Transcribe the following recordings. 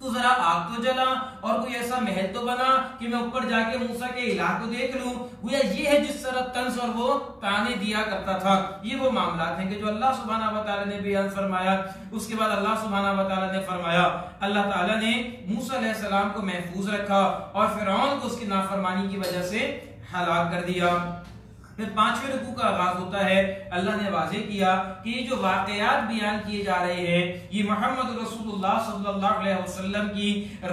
تو ذرا آگ تو جلا اور کوئی ایسا محل تو بنا کہ میں اوپر جا کے موسیٰ کے الہ کو دیکھ لوں. گویا یہ ہے جس طرح طنز اور وہ تانے دیا کرتا تھا. یہ وہ معاملات ہیں کہ جو اللہ سبحانہ و تعالی نے بیان فرمایا. اس کے بعد اللہ سبحانہ و تعالی نے فرمایا اللہ تعالی نے موسیٰ علیہ السلام کو محفوظ رکھا اور فرعون کو اس کی نافرمانی کی وجہ سے ہلاک کر دیا. پھر 5ویں رکوع کا آغاز ہوتا ہے. اللہ نے واضح کیا کہ یہ جو واقعات بیان کیے جا رہے ہیں یہ محمد رسول اللہ صلی اللہ علیہ وسلم کی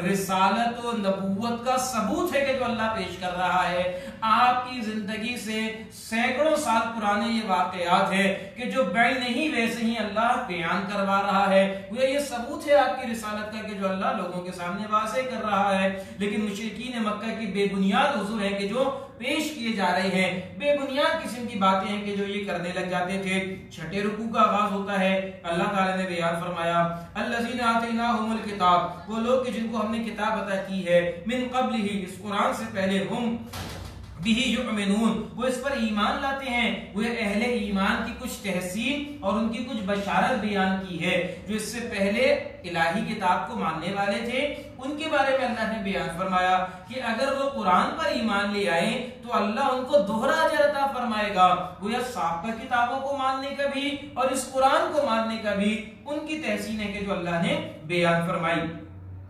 رسالت و نبوت کا ثبوت ہے کہ جو اللہ پیش کر رہا ہے. آپ کی زندگی سے سینکڑوں سال پرانے یہ واقعات ہیں کہ جو بڑی نہیں ویسے ہی اللہ بیان کروا رہا ہے. یہ ثبوت ہے آپ کی رسالت کا کہ جو اللہ لوگوں کے سامنے واضح کر رہا ہے. لیکن مشرکین مکہ کی بے بنیاد حضور ہیں کہ جو پیش کیے جا رہے ہیں بے بنیاد قسم کی باتیں ہیں کہ جو یہ کرنے لگ جاتے تھے. 6 رکوع کا آغاز ہوتا ہے. اللہ تعالی نے بیان فرمایا الذین آتیناہم الکتاب, وہ لوگ کہ جن کو ہم نے کتاب عطا کی ہے, من قبلہ, اس قرآن سے پہلے, ہم بہ یؤمنون, وہ اس پر ایمان لاتے ہیں. وہ اہل ایمان کی کچھ تحسین اور ان کی کچھ بشارت بیان کی ہے. جو اس سے پہلے الہی کتاب کو ماننے والے تھے ان کے بارے میں اللہ نے بیان فرمایا کہ اگر وہ قرآن پر ایمان لے آئیں تو اللہ ان کو دوہرا اجر عطا فرمائے گا. گویا سابقہ کتابوں کو ماننے کا بھی اور اس قرآن کو ماننے کا بھی ان کی تحسین ہے کہ جو اللہ نے بیان فرمائی.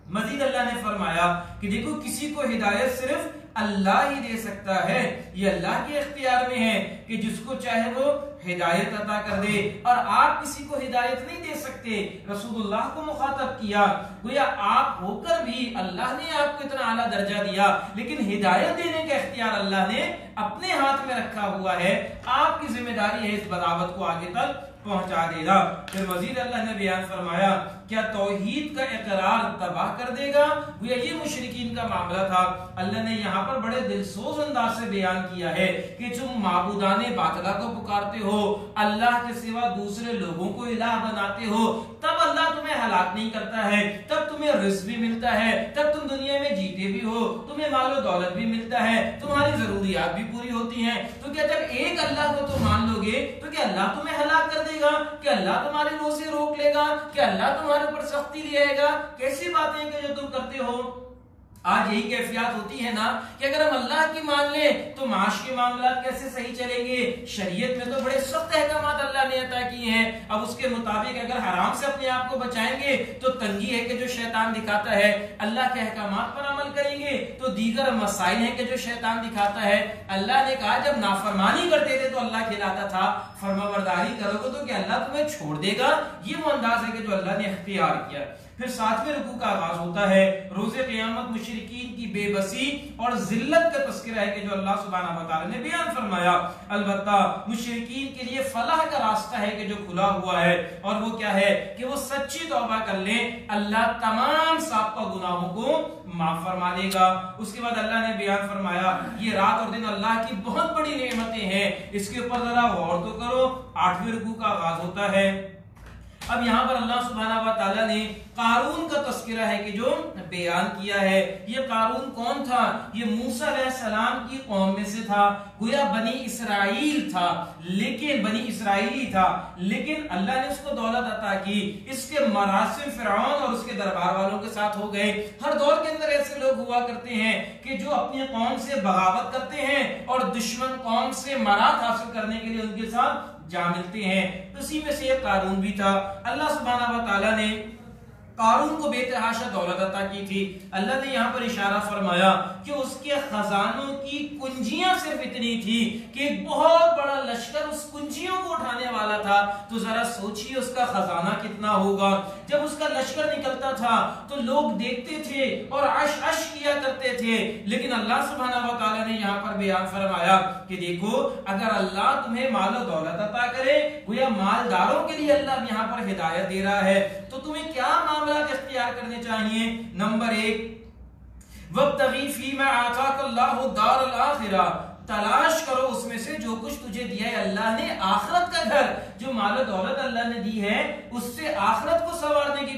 مزید اللہ نے فرمایا کہ دیکھو کسی کو ہدایت صرف اللہ ہی دے سکتا ہے. یہ اللہ کے اختیار میں ہے کہ جس کو چاہے وہ ہدایت عطا کر دے, اور آپ کسی کو ہدایت نہیں دے سکتے. رسول اللہ کو مخاطب کیا, گویا آپ ہو کر بھی اللہ نے آپ کو اتنا اعلیٰ درجہ دیا, لیکن ہدایت دینے کا اختیار اللہ نے اپنے ہاتھ میں رکھا ہوا ہے. آپ کی ذمہ داری ہے اس بغاوت کو آگے تک پہنچا دے گا. پھر مزید اللہ نے بیان فرمایا کیا توحید کا اقرار تباہ کر دے گا. یہ مشرکین کا معاملہ تھا. اللہ نے یہاں پر بڑے دلسوز انداز سے بیان کیا ہے کہ تم معبودان باطلہ کو پکارتے ہو, اللہ کے سوا دوسرے لوگوں کو الہ بناتے ہو, تب اللہ تمہیں ہلاک نہیں کرتا ہے, تب تمہیں رزق بھی ملتا ہے, تب تم دنیا میں جیتے بھی ہو, تمہیں مال و دولت بھی ملتا ہے, تمہاری ضروریات بھی پوری ہوتی ہیں. تو کیا جب ایک اللہ کو تم مان لو گے تو کیا اللہ تمہیں ہلاک کر دے گا؟ کہ اللہ تمہارے روزے روک لے گا؟ کہ اللہ تمہارے پر سختی لے آئے گا؟ کیسی باتیں کہ جو تم کرتے ہو. آج یہی کیفیات ہوتی ہے نا کہ اگر ہم اللہ کی مان لیں تو معاش کے معاملات کیسے صحیح چلیں گے. شریعت میں تو بڑے سخت احکامات اللہ نے عطا کیے ہیں. اب اس کے مطابق اگر حرام سے اپنے آپ کو بچائیں گے تو تنگی ہے کہ جو شیطان دکھاتا ہے, اللہ کے احکامات پر عمل کریں گے تو دیگر مسائل ہیں کہ جو شیطان دکھاتا ہے. اللہ نے کہا جب نافرمانی کرتے تھے تو اللہ کھلاتا تھا, فرمانبرداری کرو گے تو کہ اللہ تمہیں چھوڑ دے گا. یہ وہ انداز ہے کہ جو اللہ نے اختیار کیا. پھر 7ویں رکوع کا آغاز ہوتا ہے. روز قیامت مشرکین کی بے بسی اور ذلت کا تذکرہ ہے کہ جو اللہ سبحانہ و تعالی نے بیان فرمایا. البتہ مشرکین کے لیے فلاح کا راستہ ہے کہ جو کھلا ہوا ہے, اور وہ کیا ہے کہ وہ سچی توبہ کر لیں, اللہ تمام سابقہ گناہوں کو معاف فرما دے گا. اس کے بعد اللہ نے بیان فرمایا یہ رات اور دن اللہ کی بہت بڑی نعمتیں ہیں, اس کے اوپر ذرا غور تو کرو. 8ویں رکوع کا آغاز ہوتا ہے. اب یہاں پر اللہ سبحانہ و تعالیٰ نے قارون کا تذکرہ ہے کہ جو بیان کیا ہے. یہ قارون کون تھا؟ یہ موسیٰ علیہ السلام کی قوم میں سے تھا. گویا بنی اسرائیل تھا, لیکن بنی اسرائیلی تھا, لیکن اللہ نے اس کو دولت عطا کی. اس کے مراسم فرعون اور اس کے دربار والوں کے ساتھ ہو گئے. ہر دور کے اندر ایسے لوگ ہوا کرتے ہیں کہ جو اپنی قوم سے بغاوت کرتے ہیں اور دشمن قوم سے مراد حاصل کرنے کے لیے ان کے ساتھ جا ملتے ہیں. اسی میں سے یہ قارون بھی تھا. اللہ سبحانہ و تعالیٰ نے قارون کو بے تحاشا دولت عطا کی تھی. اللہ نے یہاں پر اشارہ فرمایا کہ اس کے خزانوں کی کنجیاں صرف اتنی تھی کہ ایک بہت بڑا لشکر اس کنجیوں کو اٹھانے والا تھا. تو ذرا سوچیے اس کا خزانہ کتنا ہوگا. جب اس کا لشکر نکلتا تھا تو لوگ دیکھتے تھے اور عش عش کیا کرتے تھے. لیکن اللہ سبحانہ و تعالیٰ نے یہاں پر بیان فرمایا کہ دیکھو اگر اللہ تمہیں مال و دولت عطا کرے, گویا مالداروں کے لیے اللہ یہاں پر ہدایت دے رہا ہے, تو تمہیں کیا معاملات اختیار کرنے چاہیے. نمبر 1, وَابْتَغِي فِيمَا آتَاكَ اللَّهُ الدَّارَ الْآخِرَةَ, تلاش کرو اس میں سے جو کچھ تجھے دیا ہے اللہ نے, آخرت کا گھر. جو مال و دولت اللہ نے دی ہے اس سے آخرت کو سنوارنے کی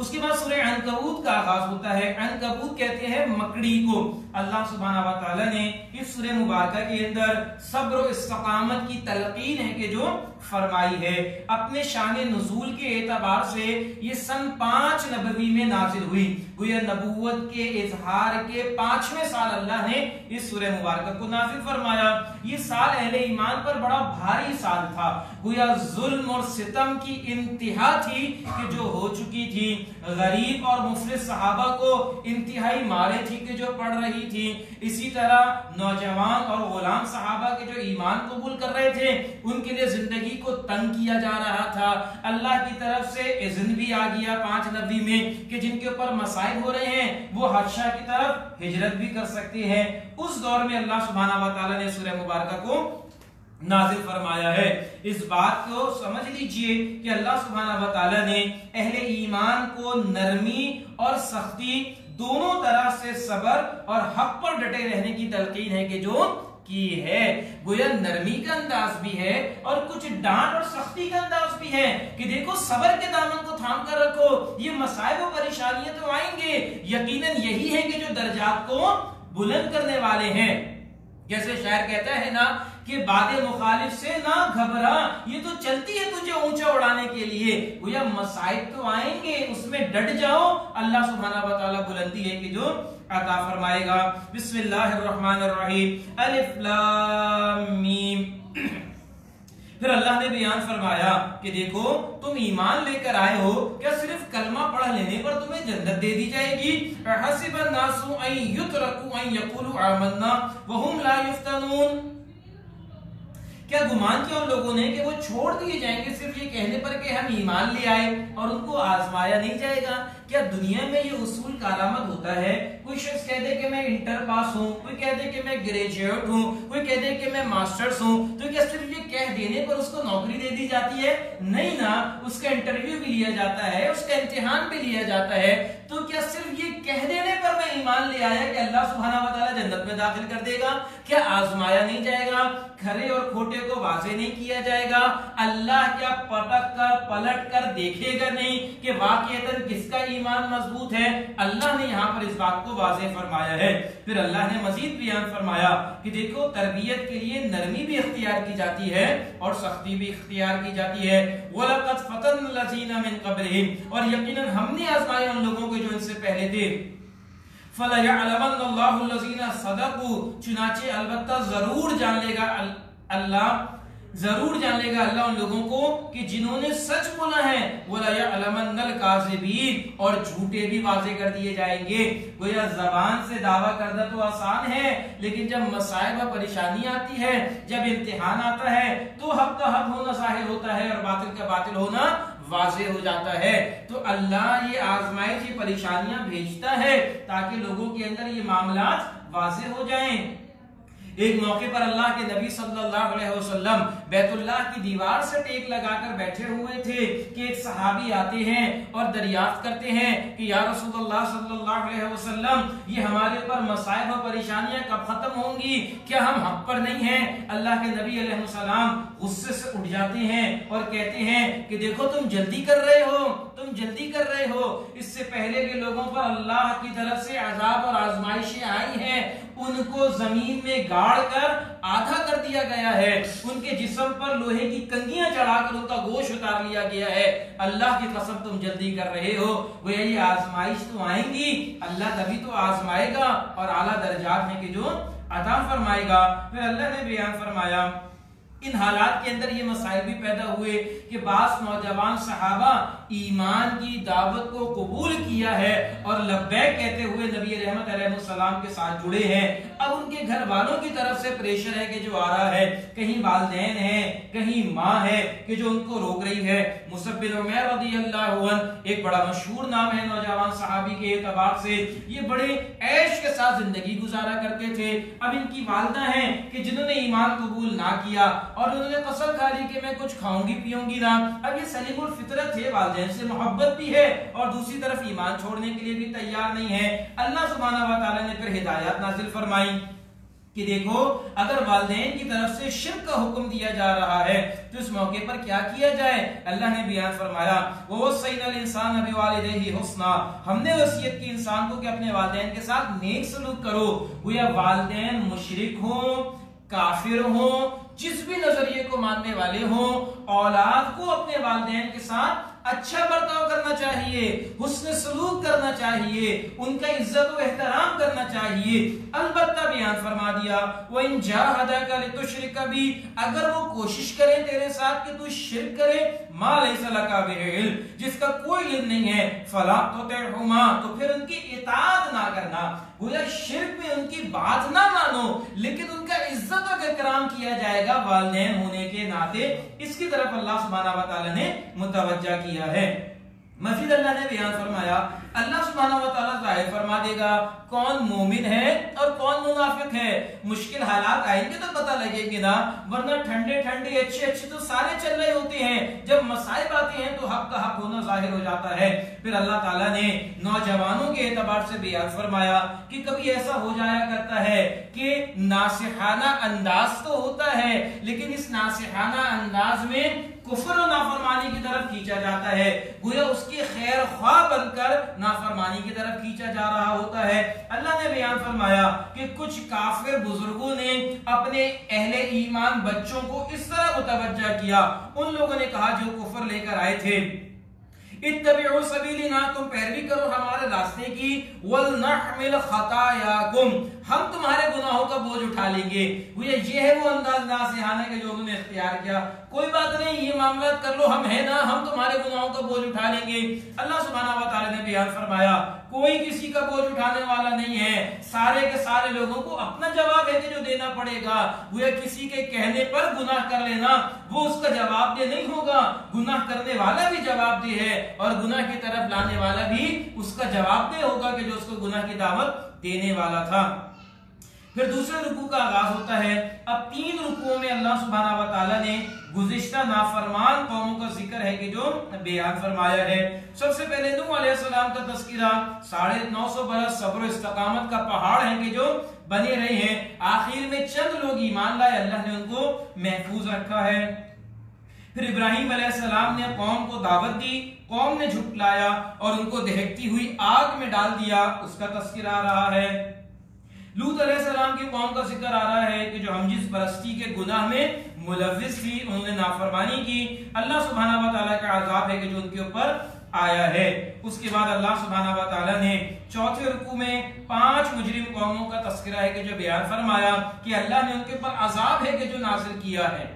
اس کے بعد سورہ عنکبوت کا آغاز ہوتا ہے. عنکبوت کہتے ہیں مکڑی کو. اللہ سبحانہ و تعالی نے اس سورہ مبارکہ کے اندر صبر و استقامت کی تلقین ہے کہ جو فرمائی ہے. اپنے شان نزول کے اعتبار سے یہ سن 5 نبوی میں نازل ہوئی. گویا نبوت کے اظہار کے 5ویں سال اللہ نے اس سورہ مبارکہ کو نازل فرمایا. یہ سال اہل ایمان پر بڑا بھاری سال تھا. گویا ظلم اور ستم کی انتہا تھی کہ جو ہو چکی تھی. غریب اور مفلس صحابہ کو انتہائی مارے تھی کہ جو پڑ رہی تھی. اسی طرح نوجوان اور غلام صحابہ کے جو ایمان قبول کر رہے تھے ان کے لیے زندگی کو تنگ کیا جا رہا تھا. اللہ کی طرف سے اذن بھی آ گیا 5 نبی میں کہ جن کے اوپر مسائل ہو رہے ہیں وہ حبشہ کی طرف ہجرت بھی کر سکتے ہیں. اس دور میں اللہ سبحانہ و تعالی نے سورہ مبارکہ کو نازل فرمایا ہے. اس بات کو سمجھ لیجئے کہ اللہ سبحانہ و تعالی نے اہل ایمان کو نرمی اور سختی دونوں طرح سے صبر اور حق پر ڈٹے رہنے کی تلقین ہے کہ جو کی ہے. گویا نرمی کا انداز بھی ہے اور کچھ ڈانٹ اور سختی کا انداز بھی ہے کہ دیکھو صبر کے دامن کو تھام کر رکھو. یہ مسائل و پریشانیاں تو آئیں گے, یقیناً یہی ہے کہ جو درجات کو بلند کرنے والے ہیں. جیسے شاعر کہتا ہے نا کہ باد مخالف سے نہ گھبرا, یہ تو چلتی ہے تجھے اونچا اڑانے کے لیے. گویا مسائل تو آئیں گے, اس میں ڈٹ جاؤ. اللہ سبحانہ و تعالی بلندی ہے کہ جو عطا فرمائے گا. بسم اللہ الرحمن الرحیم. الف لام میم. پھر اللہ نے بیان فرمایا کہ دیکھو تم ایمان لے کر آئے ہو, کیا صرف کلمہ پڑھ لینے پر تمہیں جنت دے دی جائے گی؟ حسب الناس ان یترکوا ان یقولوا آمنا وهم لا یفتنون. کیا گمان کیا ان لوگوں نے کہ وہ چھوڑ دیے جائیں گے صرف یہ کہنے پر کہ ہم ایمان لے آئے اور ان کو آزمایا نہیں جائے گا؟ کیا دنیا میں یہ اصول کارآمد ہوتا ہے؟ کوئی شخص کہہ دے کہ میں انٹر پاس ہوں, کوئی کہہ دے کہ میں گریجویٹ ہوں, کوئی کہہ دے کہ میں ماسٹرز ہوں, تو کیا صرف یہ کہہ دینے پر اس کو نوکری دے دی جاتی ہے؟ نہیں نا, اس کا انٹرویو بھی لیا جاتا ہے, اس کا امتحان بھی لیا جاتا ہے. تو کیا صرف یہ کہہ دینے پر میں ایمان لے آیا کہ اللہ سبحانہ و تعالی جنت میں داخل کر دے گا؟ کیا آزمایا نہیں جائے گا؟ کھرے اور کھوٹے کو واضح نہیں کیا جائے گا؟ اللہ کیا پٹک کر پلٹ کر دیکھے گا نہیں کہ واقعتاً کس کا ایمان مضبوط ہے؟ اللہ نے یہاں پر اس بات کو واضح فرمایا ہے. پھر اللہ نے مزید بیان فرمایا کہ دیکھو تربیت کے لیے نرمی بھی اختیار کی جاتی ہے اور سختی بھی اختیار کی جاتی ہے. وَلَقَدْ فَتَنَّا الَّذِينَ مِن قَبْلِهِمْ, اور یقیناً ہم نے آزمایا ان لوگوں کو جو ان سے پہلے تھے. فَلَيَعْلَمَنَّ اللَّهُ الَّذِينَ صَدَقُوا, چنانچہ البتہ ضرور جان لے گا اللہ, ضرور جان لے گا اللہ ان لوگوں کو کہ جنہوں نے سچ بولا ہے. وَلَيَعْلَمَنَّ الْكَاذِبِينَ, اور جھوٹے بھی واضح کر دیے جائیں گے. گویا زبان سے دعویٰ کرنا تو آسان ہے, لیکن جب مسائل و پریشانی آتی ہے, جب امتحان آتا ہے, تو حق کا حق ہونا ظاہر ہوتا ہے اور باطل کا باطل ہونا واضح ہو جاتا ہے. تو اللہ یہ آزمائش, یہ پریشانیاں بھیجتا ہے تاکہ لوگوں کے اندر یہ معاملات واضح ہو جائیں. ایک موقع پر اللہ کے نبی صلی اللہ علیہ وسلم بیت اللہ کی دیوار سے ٹیک لگا کر بیٹھے ہوئے تھے کہ ایک صحابی آتے ہیں اور دریافت کرتے ہیں کہ یا رسول اللہ صلی اللہ علیہ وسلم, یہ ہمارے اوپر مسائل و پریشانیاں کب ختم ہوں گی؟ کیا ہم حق پر نہیں ہیں؟ اللہ کے نبی علیہ السلام غصے سے اٹھ جاتے ہیں اور کہتے ہیں کہ دیکھو تم جلدی کر رہے ہو, تم جلدی کر رہے ہو. اس سے پہلے کے لوگوں پر اللہ کی طرف سے عذاب اور آزمائشیں آئی ہیں, ان کو زمین میں گاڑ کر آدھا کر دیا گیا ہے, ان کے جسم پر لوہے کی کنگیاں چڑھا کر ان کا گوشت اتار لیا گیا ہے. اللہ کی قسم تم جلدی کر رہے ہو. وہ یہ آزمائش تو آئیں گی, اللہ تبھی تو آزمائے گا اور اعلیٰ درجات ہیں کہ جو عطا فرمائے گا. پھر اللہ نے بیان فرمایا ان حالات کے اندر یہ مسائل بھی پیدا ہوئے کہ بعض نوجوان صحابہ ایمان کی دعوت کو قبول کیا ہے اور لبیک کہتے ہوئے نبی رحمت علیہ السلام کے ساتھ جڑے ہیں. اب ان کے گھر والوں کی طرف سے پریشر ہے کہ جو آ رہا ہے, کہیں والدین ہیں, کہیں ماں ہے کہ جو ان کو روک رہی ہے. مصعب بن عمیر رضی اللہ عنہ ایک بڑا مشہور نام ہے نوجوان صحابی کے اعتبار سے, یہ بڑے عیش کے ساتھ زندگی گزارا کرتے تھے. اب ان کی والدہ ہیں کہ جنہوں نے ایمان قبول نہ کیا اور انہوں نے قسم کھا لی کہ میں کچھ کھاؤں گی پیوں گی نہ. اب یہ سلیم الفطرت ہے, والدین سے محبت بھی ہے اور دوسری طرف ایمان چھوڑنے کے لیے بھی تیار نہیں ہے. اللہ سبحانہ و تعالی نے پھر ہدایات نازل فرمائی کہ دیکھو اگر والدین کی طرف سے شرک کا حکم دیا جا رہا ہے تو اس موقع پر کیا کیا جائے؟ اللہ نے بیان فرمایا وَوَصَّيْنَا الْإِنسَانَ بِوَالِدَيْهِ حُسْنًا، ہم نے وصیت کی انسان کو کہ اپنے والدین کے ساتھ نیک سلوک کرو، گویا والدین مشرک ہوں، کافر ہوں، جس بھی نظریے کو ماننے والے ہوں، اولاد کو اپنے والدین کے ساتھ اچھا برتاؤ کرنا چاہیے، حسن سلوک کرنا چاہیے، ان کا عزت و احترام کرنا چاہیے۔ البتہ بیان فرما دیا وَإِن جَاهَدَاكَ لِتُشْرِكَ بِي، اگر وہ کوشش کریں تیرے ساتھ کہ تو شرک کرے، مَا لَيْسَ لَكَ بِهِ علم، جس کا کوئی علم نہیں ہے، فَلَا تُطِعْهُمَا، تو پھر ان کی اطاعت نہ کرنا، گویا شرک میں ان کی بات نہ مانو، لیکن ان کا عزت و اکرام کیا جائے گا والدین ہونے کے ناطے۔ اس کی طرف اللہ سبحانہ و تعالی نے متوجہ کیا ہے۔ مزید اللہ نے بیان فرمایا، اللہ سبحانہ و تعالیٰ ظاہر فرما دے گا کون مومن ہے اور کون منافق ہے۔ مشکل حالات آئیں گے تو پتہ لگے گی نا، ورنہ ٹھنڈے ٹھنڈے اچھے اچھے تو سارے چل رہے ہوتے ہیں، جب مصائب آتے ہیں تو حق کا حق ہونا ظاہر ہو جاتا ہے۔ پھر اللہ تعالیٰ نے نوجوانوں کے اعتبار سے بیان فرمایا کہ کبھی ایسا ہو جایا کرتا ہے کہ ناصحانہ انداز تو ہوتا ہے، لیکن اس ناصحانہ انداز میں کفر و نافرمانی کی طرف کھینچا جاتا ہے، گویا اس کی خیر خواہ بن کر نافرمانی کی طرف کھینچا جا رہا ہوتا ہے۔ اللہ نے بیان فرمایا کہ کچھ کافر بزرگوں نے اپنے اہل ایمان بچوں کو اس طرح متوجہ کیا، ان لوگوں نے کہا جو کفر لے کر آئے تھے، اتبعوا سبیلنا، تم پیروی کرو ہمارے راستے کی، ولنحمل خطایاکم، ہم تمہارے گناہوں کا بوجھ اٹھا لیں گے۔ یہ ہے وہ انداز ناصحانہ کہ جو انہوں نے اختیار کیا، کوئی بات نہیں یہ معاملات کر لو، ہم ہیں نا، ہم تمہارے گناہوں کا بوجھ اٹھا لیں گے۔ اللہ سبحانہ و تعالی نے بیان فرمایا کوئی کسی کا بوجھ اٹھانے والا نہیں ہے، سارے کے سارے لوگوں کو اپنا جواب ہے کہ جو دینا پڑے گا، وہ کسی کے کہنے پر گناہ کر لینا وہ اس کا جواب دہ نہیں ہوگا، گناہ کرنے والا بھی جواب دہ ہے اور گناہ کی طرف لانے والا بھی اس کا جواب دہ ہوگا کہ جو اس کو گناہ کی دعوت دینے والا تھا۔ پھر دوسرے رکوع کا آغاز ہوتا ہے۔ اب 3 رکوعوں میں اللہ سبحانہ و تعالی نے گزشتہ نافرمان قوموں کا ذکر ہے کہ جو بیان فرمایا ہے۔ سب سے پہلے نوح علیہ السلام کا تذکرہ، 950 برس صبر و استقامت کا پہاڑ ہے کہ جو بنے رہے ہیں، آخر میں چند لوگ ایمان لائے، اللہ نے ان کو محفوظ رکھا ہے۔ پھر ابراہیم علیہ السلام نے قوم کو دعوت دی، قوم نے جھٹلایا اور ان کو دہکتی ہوئی آگ میں ڈال دیا، اس کا تذکرہ آ رہا ہے۔ لوط علیہ السلام کی قوم کا ذکر آ رہا ہے کہ جو ہم جس پرستی کے گناہ میں ملوث تھی، انہوں نے نافرمانی کی، اللہ سبحانہ و تعالیٰ کا عذاب ہے کہ جو ان کے اوپر آیا ہے۔ اس کے بعد اللہ سبحانہ و تعالیٰ نے چوتھے رکوع میں 5 مجرم قوموں کا تذکرہ ہے کہ جو بیان فرمایا کہ اللہ نے ان کے اوپر عذاب ہے کہ جو نازل کیا ہے۔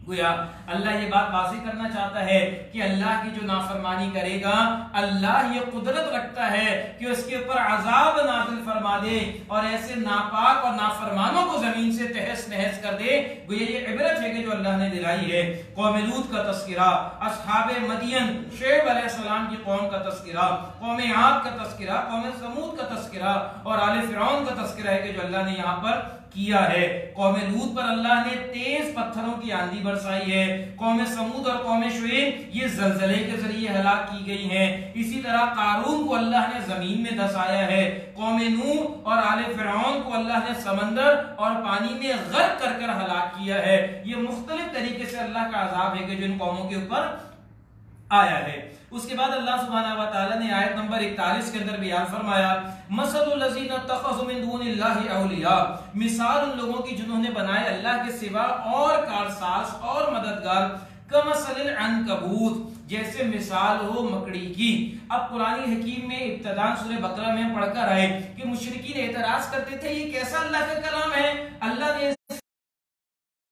گویا اللہ یہ بات واضح کرنا چاہتا ہے کہ اللہ کی جو نافرمانی کرے گا، اللہ یہ قدرت رکھتا ہے کہ اس کے اوپر عذاب نازل فرما دے اور ایسے ناپاک اور نافرمانوں کو زمین سے تہس نہس کر دے۔ گویا یہ عبرت ہے کہ جو اللہ نے دلائی ہے۔ قوم لوط کا تذکرہ، اصحاب مدین، شعیب علیہ السلام کی قوم کا تذکرہ، قوم عاد کا تذکرہ، قوم سمود کا تذکرہ اور آل فرعون کا تذکرہ ہے کہ جو اللہ نے یہاں پر کیا ہے۔ قوم لوط پر اللہ نے تیز پتھروں کی آندھی برسائی ہے۔ قوم سمود اور قوم شعیب یہ زلزلے کے ذریعے ہلاک کی گئی ہیں۔ اسی طرح قارون کو اللہ نے زمین میں دھسایا ہے۔ قوم نوح اور آل فرعون کو اللہ نے سمندر اور پانی میں غرق کر کر ہلاک کیا ہے۔ یہ مختلف طریقے سے اللہ کا عذاب ہے کہ جو ان قوموں کے اوپر آیا ہے۔ اس کے بعد اللہ سبحانہ و تعالی نے آیت نمبر 41 کے اندر بیان فرمایا، مثل الذین اتخذوا من دون اللہ اولیاء، مثال ان لوگوں کی جنہوں نے بنائے اللہ کے سوا اور کارساز اور مددگار، کمثل العنکبوت، جیسے مثال ہو مکڑی کی۔ اب قرآن حکیم میں ابتداء سورہ بقرہ میں پڑھ کر آئے کہ مشرکین اعتراض کرتے تھے یہ کیسا اللہ کا کلام ہے، اللہ نے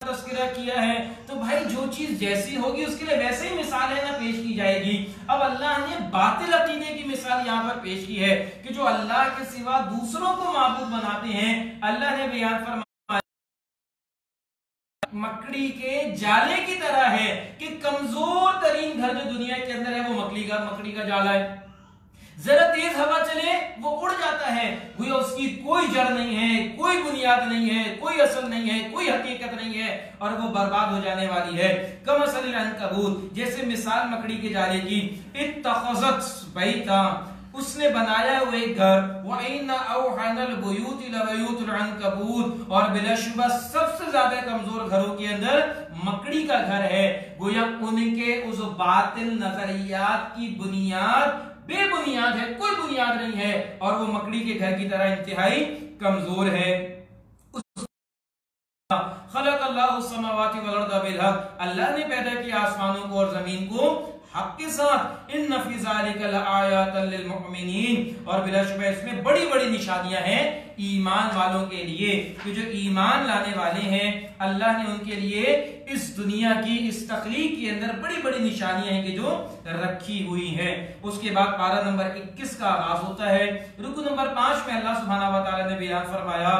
تذکرہ کیا ہے تو بھائی جو چیز جیسی ہوگی اس کے لیے ویسے ہی مثال ہے نہ پیش کی جائے گی۔ اب اللہ نے باطل عقیدے کی مثال یہاں پر پیش کی ہے کہ جو اللہ کے سوا دوسروں کو معبود بناتے ہیں، اللہ نے بیان فرمایا مکڑی کے جالے کی طرح ہے کہ کمزور ترین گھر جو دنیا کے اندر ہے وہ مکڑی کا جالا ہے، ذرا تیز ہوا چلے وہ اڑ جاتا ہے، گویا اس کی کوئی جڑ نہیں ہے، کوئی بنیاد نہیں ہے، کوئی اصل نہیں ہے، کوئی حقیقت نہیں ہے اور وہ برباد ہو جانے والی ہے۔ کمثل العنکبوت، جیسے مثال مکڑی کے جالے کی، اتخذت بیتا، اس نے بنایا ہوئے ایک گھر وَإِنَّ أَوْحَنَ الْبُيُوتِ لَبَيُوتُ الْعَنْكَبُوتِ اور بلا شبہ سب سے زیادہ کمزور گھروں کے اندر مکڑی کا گھر ہے. گویا ان کے اس باطل نظریات کی بنیاد بے بنیاد ہے, کوئی بنیاد نہیں ہے, اور وہ مکڑی کے گھر کی طرح انتہائی کمزور ہے. خلق اللہ السماوات والارض بالحق, اللہ نے پیدا کیا آسمانوں کو اور زمین کو حق کے ساتھ. ان فی ذلک لآیات للمؤمنین, اور بلا شبہ اس میں بڑی بڑی نشانیاں ہیں ایمان والوں کے لیے, کہ جو ایمان لانے والے ہیں اللہ نے ان کے لیے اس دنیا کی اس تخلیق کے اندر بڑی بڑی نشانیاں ہیں کہ جو رکھی ہوئی ہیں. اس کے بعد پارہ نمبر 21 کا آغاز ہوتا ہے. رکو نمبر 5 میں اللہ سبحانہ و تعالی نے بیان فرمایا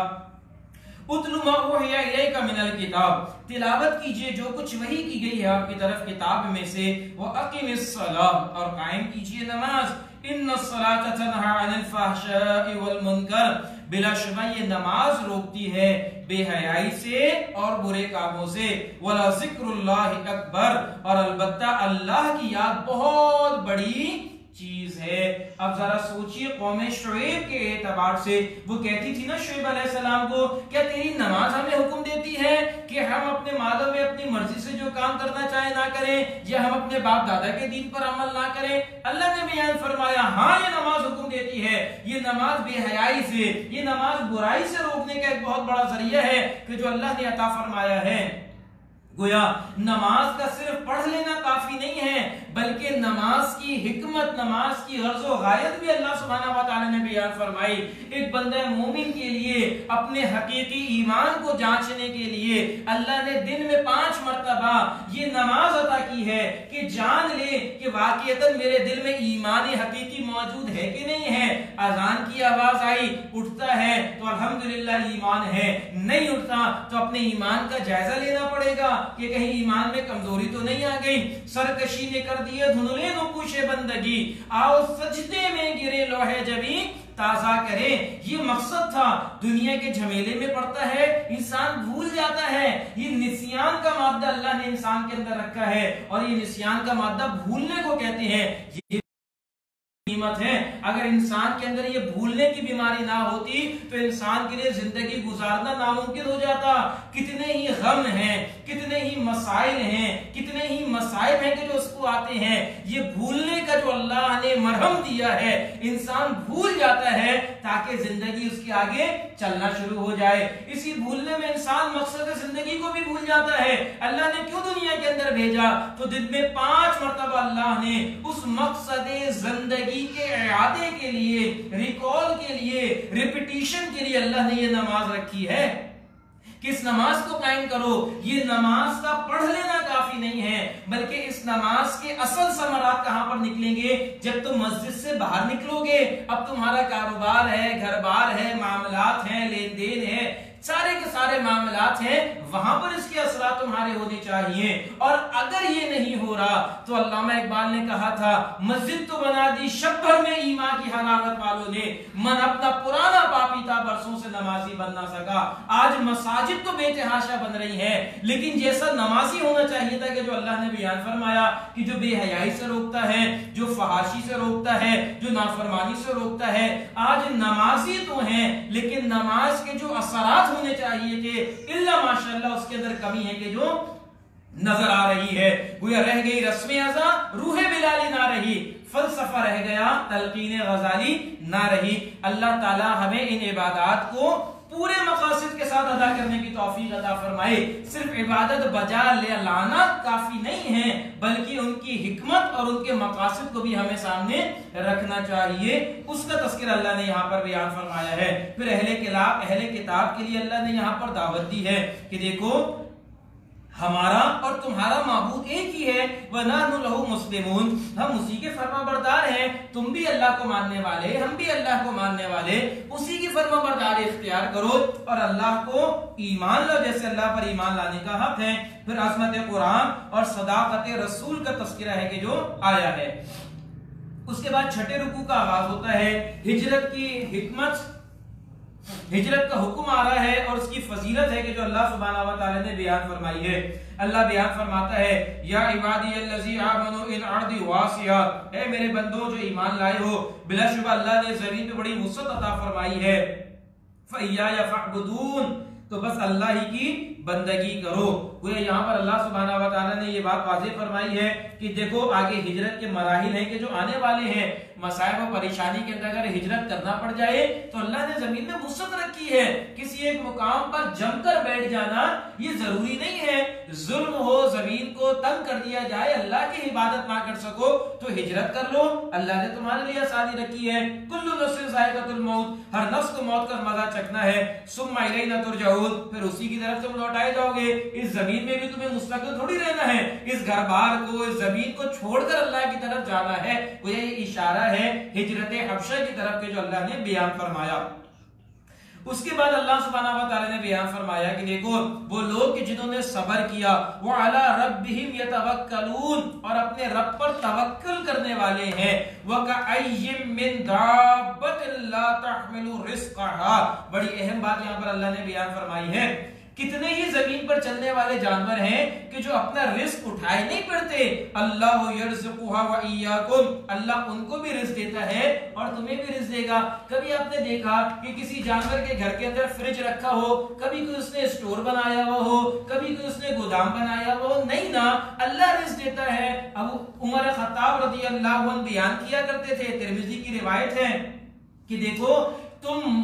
اتلو ما اوحی الیک من الکتاب, تلاوت کیجئے جو کچھ وحی کی گئی ہے آپ کی طرف کتاب میں سے, واقم الصلاۃ, اور قائم کیجئے نماز, ان الصلاۃ تنہی عن الفحشاء والمنکر, بلا شبہ یہ نماز روکتی ہے بے حیائی سے اور برے کاموں سے, ولا ذکر اللہ اکبر, اور البتہ اللہ کی یاد بہت بڑی چیز ہے. اب ذرا سوچئے قوم شعیب کے اعتبار سے, وہ کہتی تھی نا شعیب علیہ السلام کو, کیا تیری نماز ہمیں حکم دیتی ہے کہ ہم اپنے مالوں میں اپنی مرضی سے جو کام کرنا چاہے نہ کریں, یا ہم اپنے باپ دادا کے دین پر عمل نہ کریں؟ اللہ نے بیان فرمایا ہاں یہ نماز حکم دیتی ہے. یہ نماز بے حیائی سے, یہ نماز برائی سے روکنے کا ایک بہت بڑا ذریعہ ہے کہ جو اللہ نے عطا فرمایا ہے. گویا نماز کا صرف پڑھ لینا کافی نہیں ہے, بلکہ نماز کی حکمت, نماز کی غرض و غایت بھی اللہ سبحانہ و تعالی نے بیان فرمائی. ایک بندہ مومن کے لیے اپنے حقیقی ایمان کو جانچنے کے لیے اللہ نے دن میں 5 مرتبہ یہ نماز عطا کی ہے کہ جان لے کہ واقعتاً میرے دل میں ایمان حقیقی موجود ہے کہ نہیں ہے. اذان کی آواز آئی, اٹھتا ہے تو الحمدللہ ایمان ہے, نہیں اٹھتا تو اپنے ایمان کا جائزہ لینا پڑے گا کہ کہیں ایمان میں کمزوری تو نہیں آ گئی. سرکشی نے کر دیے دھندلے نقوش بندگی, آؤ سجدے میں گرے لوہے جبیں تازہ کریں. یہ مقصد تھا. دنیا کے جھمیلے میں پڑتا ہے انسان بھول جاتا ہے. یہ نسیان کا مادہ اللہ نے انسان کے اندر رکھا ہے, اور یہ نسیان کا مادہ بھولنے کو کہتے ہیں. یہ قیمت ہے. اگر انسان کے اندر یہ بھولنے کی بیماری نہ ہوتی تو انسان کے لیے زندگی گزارنا ناممکن ہو جاتا. کتنے ہی غم ہیں, کتنے ہی مسائل ہیں, کتنے ہی مصائب ہیں کہ جو اس کو آتے ہیں. یہ بھولنے کا جو اللہ نے مرہم دیا ہے, انسان بھول جاتا ہے تاکہ زندگی اس کے آگے چلنا شروع ہو جائے. اسی بھولنے میں انسان مقصد زندگی کو بھی بھول جاتا ہے. اللہ نے کیوں دنیا کے اندر بھیجا؟ تو دن میں 5 مرتبہ اللہ نے اس مقصد زندگی کے اعادے کے لیے, ریکال کے لیے, ریپیٹیشن کے لیے اللہ نے یہ نماز رکھی ہے کہ اس نماز کو قائم کرو. یہ نماز کا پڑھ لینا کافی نہیں ہے, بلکہ اس نماز کے اصل ثمرات کہاں پر نکلیں گے؟ جب تم مسجد سے باہر نکلو گے. اب تمہارا کاروبار ہے, گھر بار ہے, معاملات ہیں, لین دین ہے, سارے کے سارے معاملات ہیں, وہاں پر اس کے اثرات تمہارے ہونے چاہیے. اور اگر یہ نہیں ہو رہا تو علامہ اقبال نے کہا تھا, مسجد تو بنا دی شب بھر میں ایمان کی حرارت والوں نے, من اپنا پرانا پاپی تھا برسوں سے نمازی بن نہ سکا. آج مساجد تو بے تحاشا بن رہی ہے, لیکن جیسا نمازی ہونا چاہیے تھا کہ جو اللہ نے بیان فرمایا کہ جو بے حیائی سے روکتا ہے, جو فحاشی سے روکتا ہے, جو نافرمانی سے روکتا ہے, آج نمازی تو ہیں لیکن نماز کے جو اثرات ہونے چاہیے کہ اللہ ماشاءاللہ اس کے اندر کمی ہے کہ جو نظر آ رہی ہے. گویا رہ گئی رسم ازاں, روح بلالی نہ رہی, فلسفہ رہ گیا, تلقین غزالی نہ رہی. اللہ تعالی ہمیں ان عبادات کو پورے مقاصد کے ساتھ ادا کرنے کی توفیق عطا فرمائے. صرف عبادت بجا لے لانا کافی نہیں ہے, بلکہ ان کی حکمت اور ان کے مقاصد کو بھی ہمیں سامنے رکھنا چاہیے. اس کا تذکرہ اللہ نے یہاں پر بیان فرمایا ہے. پھر اہل کتاب کے لیے اللہ نے یہاں پر دعوت دی ہے کہ دیکھو ہمارا اور تمہارا معبود ایک ہی ہے, وَنَحْنُ لَهُ مُسْلِمُونَ, ہم اسی کے فرما بردار ہیں. تم بھی اللہ کو ماننے والے, ہم بھی اللہ کو ماننے والے, اسی کی فرما برداری اختیار کرو اور اللہ کو ایمان لاؤ جیسے اللہ پر ایمان لانے کا حق ہے. پھر عظمت قرآن اور صداقت رسول کا تذکرہ ہے کہ جو آیا ہے. اس کے بعد چھٹے رکوع کا آغاز ہوتا ہے. ہجرت کی حکمت ہجرت کا حکم آ رہا ہے اور اس کی فضیلت ہے کہ جو اللہ سبحانہ و تعالی نے بیان فرمائی ہے. اللہ بیان فرماتا ہے یا عبادی الذی آمنوا ان ارض واسعہ، اے میرے بندوں جو ایمان لائے ہو، بلا شبہ اللہ نے زمین پہ بڑی وسعت عطا فرمائی ہے. فَإِيَّايَ فَاعْبُدُونِ، تو بس اللہ ہی کی بندگی کرو. گویا یہاں پر اللہ سبحانہ و تعالی نے یہ بات واضح فرمائی ہے کہ دیکھو آگے ہجرت کے مراحل ہیں کہ جو آنے والے ہیں، مصائب و پریشانی کے اندر اگر ہجرت کرنا پڑ جائے تو اللہ نے زمین میں وسعت رکھی ہے. کسی ایک مقام پر جم کر بیٹھ جانا یہ ضروری نہیں ہے. ظلم ہو، زمین کو تنگ کر دیا جائے، اللہ کی عبادت نہ کر سکو تو ہجرت کر لو، اللہ نے تمہارے لیے آسانی رکھی ہے. کل نفس ذائقۃ الموت، ہر نفس کو موت کا مزہ چکھنا ہے. ثم الینا ترجعون، پھر اسی کی طرف تم لوٹائے جاؤ گے. اس زمین میں بھی تمہیں مستقل تھوڑی رہنا ہے، اس گھر بار کو، اس زمین کو چھوڑ کر اللہ کی طرف جانا ہے. یہ اشارہ ہے ہجرت حبشہ کی طرف کے جو اللہ نے بیان فرمایا. اس کے بعد اللہ سبحانہ و تعالی نے بیان فرمایا کہ دیکھو وہ لوگ کہ جنہوں نے صبر کیا، وَعَلَىٰ رَبِّهِمْ يَتَوَكَّلُونَ، اور اپنے رب پر توکل کرنے والے ہیں. وَكَأَيٍّ مِّن دَابَّةٍ لَّا تَحْمِلُ رِزْقَهَا، بڑی اہم بات یہاں پر اللہ نے بیان فرمائی ہے. کتنے ہی زمین پر چلنے والے جانور ہیں کہ جو اپنا رزق اٹھائے نہیں پڑتے. اللہ یرزقها وَإِيَّاكُمْ، اللہ ان کو بھی رزق دیتا ہے اور تمہیں بھی رزق دے گا. کبھی آپ نے دیکھا کہ کسی جانور کے گھر کے اندر فریج رکھا ہو، کبھی کوئی اس نے اسٹور بنایا ہوا ہو، کبھی کوئی اس نے گودام بنایا ہوا ہو؟ نہیں نا، اللہ رزق دیتا ہے. ابو عمر خطاب رضی اللہ عنہ بیان کیا کرتے تھے، ترمذی کی روایت ہے کہ دیکھو تم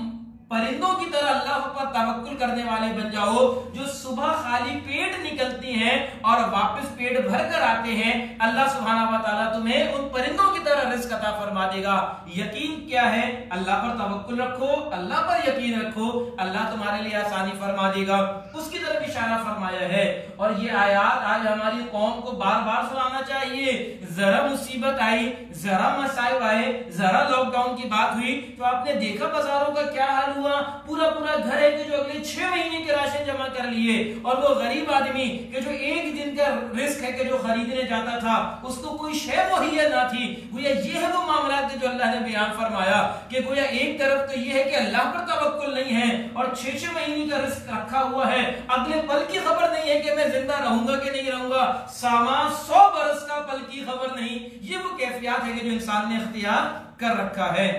پرندوں کی طرح اللہ پر توکل کرنے والے بن جاؤ، جو صبح خالی پیٹ نکلتی ہیں اور واپس پیٹ بھر کر آتے ہیں. اللہ سبحانہ و تعالیٰ تمہیں ان پرندوں کی طرح رزق عطا فرما دے گا. یقین کیا ہے؟ اللہ پر توکل رکھو، اللہ پر یقین رکھو، اللہ تمہارے لیے آسانی فرما دے گا. اس کی طرف اشارہ فرمایا ہے. اور یہ آیات آج ہماری قوم کو بار بار سنانا چاہیے. ذرا مصیبت آئی، ذرا مسائل آئے، ذرا لاک ڈاؤن کی بات ہوئی تو آپ نے دیکھا بازاروں کا کیا حال ہوا. پورا گھر ہے کہ جو اگلے 6 مہینے کے راشن جمع کر لیے، اور وہ غریب آدمی کہ جو ایک دن کا رزق ہے کہ جو خریدنے جاتا تھا اس کو کوئی شے مہیا نہ تھی. گویا یہ ہے وہ معاملات جو اللہ نے بیان فرمایا کہ گویا ایک طرف تو یہ ہے کہ اللہ پر توکل نہیں ہے اور 6 مہینے کا رزق رکھا ہوا ہے، اگلے پل کی خبر نہیں ہے کہ میں زندہ رہوں گا کہ نہیں رہوں گا، سامان 100 برس کا پل کی خبر نہیں. یہ وہ کیفیات ہے کہ جو انسان نے اختیار کر رکھا ہے.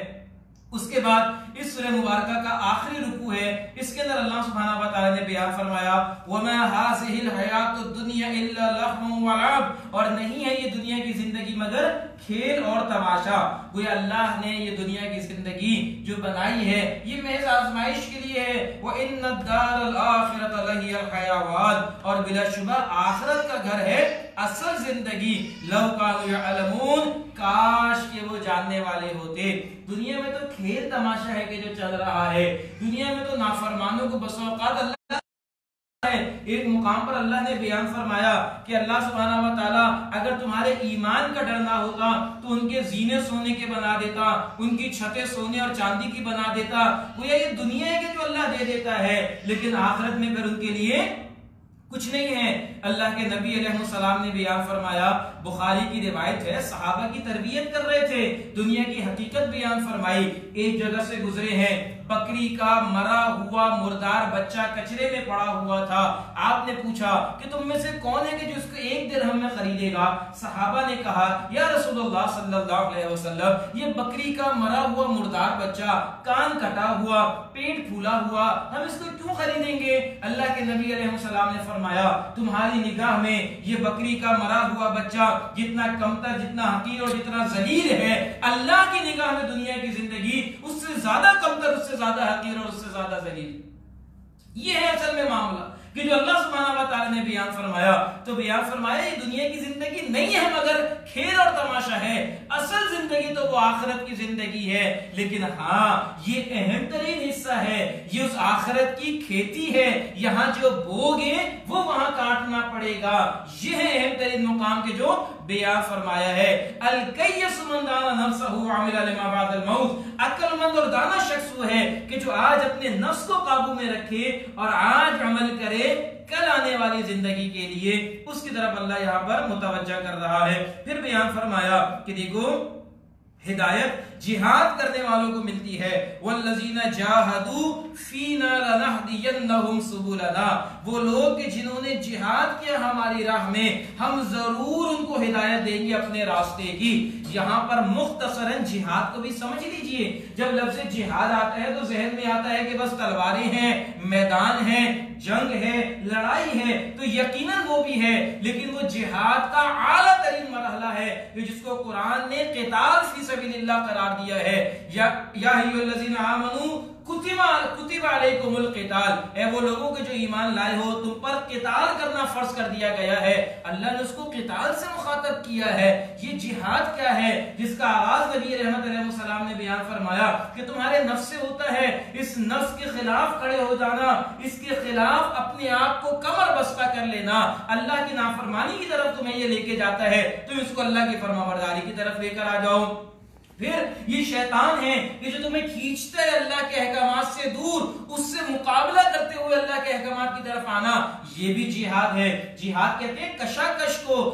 اس کے بعد اس سورہ مبارکہ کا آخری رکوع ہے، اس کے اندر اللہ سبحانہ و تعالی نے بیان فرمایا وَمَا هَٰذِهِ الْحَيَاةُ الدُّنْيَا إِلَّا لَهْوٌ وَلَعِبٌ، اور نہیں ہے یہ دنیا کی زندگی مگر کھیل اور تماشا. گویا اللہ نے یہ دنیا کی زندگی جو بنائی ہے یہ محض آزمائش کے لیے ہے. وَإِنَّ الدَّارَ الْآخِرَةَ لَهِيَ الْحَيَوَانُ، اور بلا شبہ آخرت کا گھر ہے اصل زندگی. لَوْ كَانُوا يَعْلَمُونَ، کاش کہ وہ جاننے والے ہوتے. دنیا میں تو کھیل تماشا ہے کہ جو چل رہا ہے، دنیا میں تو نافرمانوں کو بس اوقات اللہ ہے. ایک مقام پر اللہ نے بیان فرمایا کہ اللہ سبحانہ و تعالیٰ اگر تمہارے ایمان کا ڈر نہ ہوتا تو ان کے زینے سونے کے بنا دیتا، ان کی چھتیں سونے اور چاندی کی بنا دیتا. گویا یہ دنیا ہے کہ جو اللہ دے دیتا ہے، لیکن آخرت میں پھر ان کے لیے کچھ نہیں ہے. اللہ کے نبی علیہ السلام نے بیان فرمایا، بخاری کی روایت ہے، صحابہ کی تربیت کر رہے تھے، دنیا کی حقیقت بیان فرمائی. ایک جگہ سے گزرے ہیں، بکری کا مرا ہوا مردار بچہ کچرے میں پڑا ہوا تھا. آپ نے پوچھا کہ تم میں سے کون ہے کہ جو اس کو 1 درہم میں خریدے گا؟ صحابہ نے کہا یا رسول اللہ صلی اللہ علیہ وسلم، یہ بکری کا مرا ہوا مردار بچہ، کان کٹا ہوا، پیٹ پھولا ہوا، ہم اس کو کیوں خریدیں گے؟ اللہ کے نبی علیہ السلام نے فرمایا تمہاری نگاہ میں یہ بکری کا مرا ہوا بچہ جتنا کمتر، جتنا حقیر اور جتنا ذلیل ہے، اللہ کی نگاہ میں دنیا کی زندگی اس سے زیادہ کمتر، اس سے زیادہ حقیر اور اس سے زیادہ ذلیل. یہ ہے اصل میں معاملہ کہ جو اللہ سبحانہ و تعالی نے بیان فرمایا. تو بیان فرمایا یہ دنیا کی زندگی نہیں ہے مگر کھیل اور تماشا ہے، اصل زندگی تو وہ آخرت کی زندگی ہے. لیکن ہاں یہ اہم ترین حصہ ہے، یہ اس آخرت کی کھیتی ہے، یہاں جو بوگے وہ وہاں کاٹنا پڑے گا. یہ ہے اہم ترین مقام کے جو بیان فرمایا ہے. الکیس من دان نفسہ وعمل لما بعد الموت، عقل مند اور دانا شخص وہ ہے کہ جو آج اپنے نفس کو قابو میں رکھے اور آج عمل کرے کل آنے والی زندگی کے لیے. اس کی طرف اللہ یہاں پر متوجہ کر رہا ہے. پھر بیان فرمایا کہ دیکھو ہدایت جہاد کرنے والوں کو ملتی ہے. والذین جاہدوا فینا لنہدینہم سبلنا، وہ لوگ کہ جنہوں نے جہاد کیا ہماری راہ میں، ہم ضرور ان کو ہدایت دیں گے اپنے راستے کی. یہاں پر مختصراً جہاد کو بھی سمجھ لیجئے. جب لفظ جہاد آتا ہے تو ذہن میں آتا ہے کہ بس تلواریں ہیں، میدان ہے، جنگ ہے، لڑائی ہے، تو یقیناً وہ بھی ہے، لیکن وہ جہاد کا اعلیٰ ترین مرحلہ ہے کہ جس کو قرآن نے قتال فی سبیل اللہ قرار دیا ہے. یا ایھا الذین آمنوا کتب علیکم القتال، اے وہ لوگوں کے جو ایمان لائے ہو تم پر قتال کرنا فرض کر دیا گیا ہے. اللہ نے اس کو قتال سے مخاطب کیا ہے. یہ جہاد کیا ہے جس کا آغاز نبی رحمت علیہ السلام نے بیان فرمایا کہ تمہارے نفس سے ہوتا ہے. اس نفس کے خلاف کھڑے ہو جانا، اس کے خلاف اپنے آپ کو کمر بستہ کر لینا. اللہ کی نافرمانی کی طرف تمہیں یہ لے کے جاتا ہے، تم اس کو اللہ کی فرمانبرداری کی طرف لے کر آ جاؤ. پھر یہ شیطان ہے کہ جو تمہیں کھینچتا ہے اللہ کے احکامات سے دور، اس سے مقابلہ کرتے ہوئے اللہ کے احکامات کی طرف آنا، یہ بھی جہاد ہے. جہاد کہتے ہیں کشاکش کو،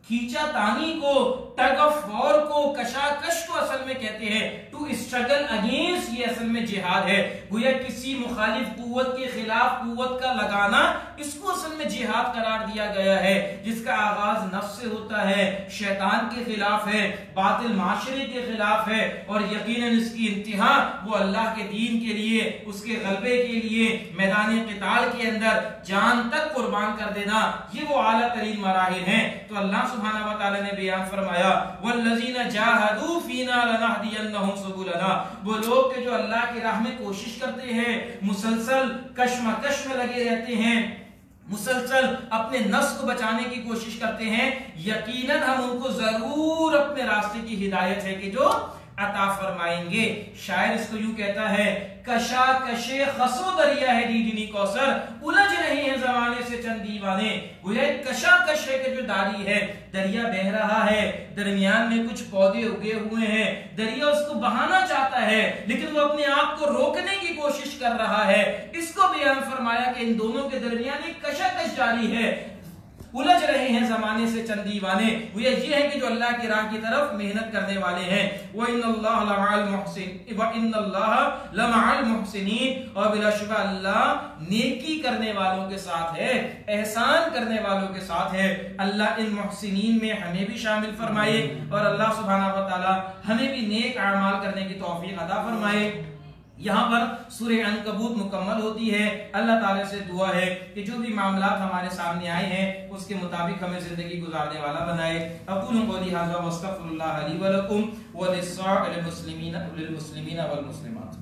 کھینچا تانی کو، ٹگ آف وار کو، کشاکش کو اصل میں کہتے ہیں. ٹو اسٹرگل اگینسٹ، یہ اصل میں جہاد ہے. گویا کسی مخالف قوت کے خلاف قوت کا لگانا، اس کو اصل میں جہاد قرار دیا گیا ہے، جس کا آغاز نفس سے ہوتا ہے، شیطان کے خلاف ہے، باطل معاشرے کے خلاف ہے، اور یقیناً اس کی انتہا وہ اللہ کے دین کے لیے، اس کے غلبے کے لیے میدان قتال کے اندر جان تک قربان کر دینا. یہ وہ اعلیٰ ترین مراحل ہیں. تو اللہ سبحانہ و تعالی نے بیان فرمایا والذین جاہدوا فینا لنہدینہم سبلنا، وہ لوگ کہ جو اللہ کی راہ میں کوشش کرتے ہیں، مسلسل کشمکش میں لگے رہتے ہیں، مسلسل اپنے نفس کو بچانے کی کوشش کرتے ہیں، یقیناً ہم ان کو ضرور اپنے راستے کی ہدایت ہے کہ جو عطا فرمائیں گے. شاعر اس کو یوں کہتا ہے کشاکش خسو دریا ہے دیدنی کوثر، الجھ رہے ہیں زمانے سے چند دیوانے. گویا کشاکش ہے کہ جو داری ہے، دریا بہہ رہا ہے، درمیان میں کچھ پودے اگے ہوئے ہیں، دریا اس کو بہانا چاہتا ہے لیکن وہ اپنے آپ کو روکنے کی کوشش کر رہا ہے. اس کو بیان فرمایا کہ ان دونوں کے درمیان ایک کشاکش جاری ہے، الجھ رہے ہیں زمانے سے چند دیوانے. وہ یہ ہے کہ جو اللہ کی راہ کی طرف محنت کرنے والے ہیں. وَإِنَّ اللَّهَ لَمَعَ الْمُحْسِنِينَ، اور بلا شبہ اللہ نیکی کرنے والوں کے ساتھ ہے، احسان کرنے والوں کے ساتھ ہے. اللہ ان محسنین میں ہمیں بھی شامل فرمائے، اور اللہ سبحانہ و تعالی ہمیں بھی نیک اعمال کرنے کی توفیق عطا فرمائے. یہاں پر سورہ عنکبوت مکمل ہوتی ہے. اللہ تعالیٰ سے دعا ہے کہ جو بھی معاملات ہمارے سامنے آئے ہیں اس کے مطابق ہمیں زندگی گزارنے والا بنائے. اقول قولی ھذا واستغفر اللہ لی ولکم وللسائر المسلمین والمسلمات.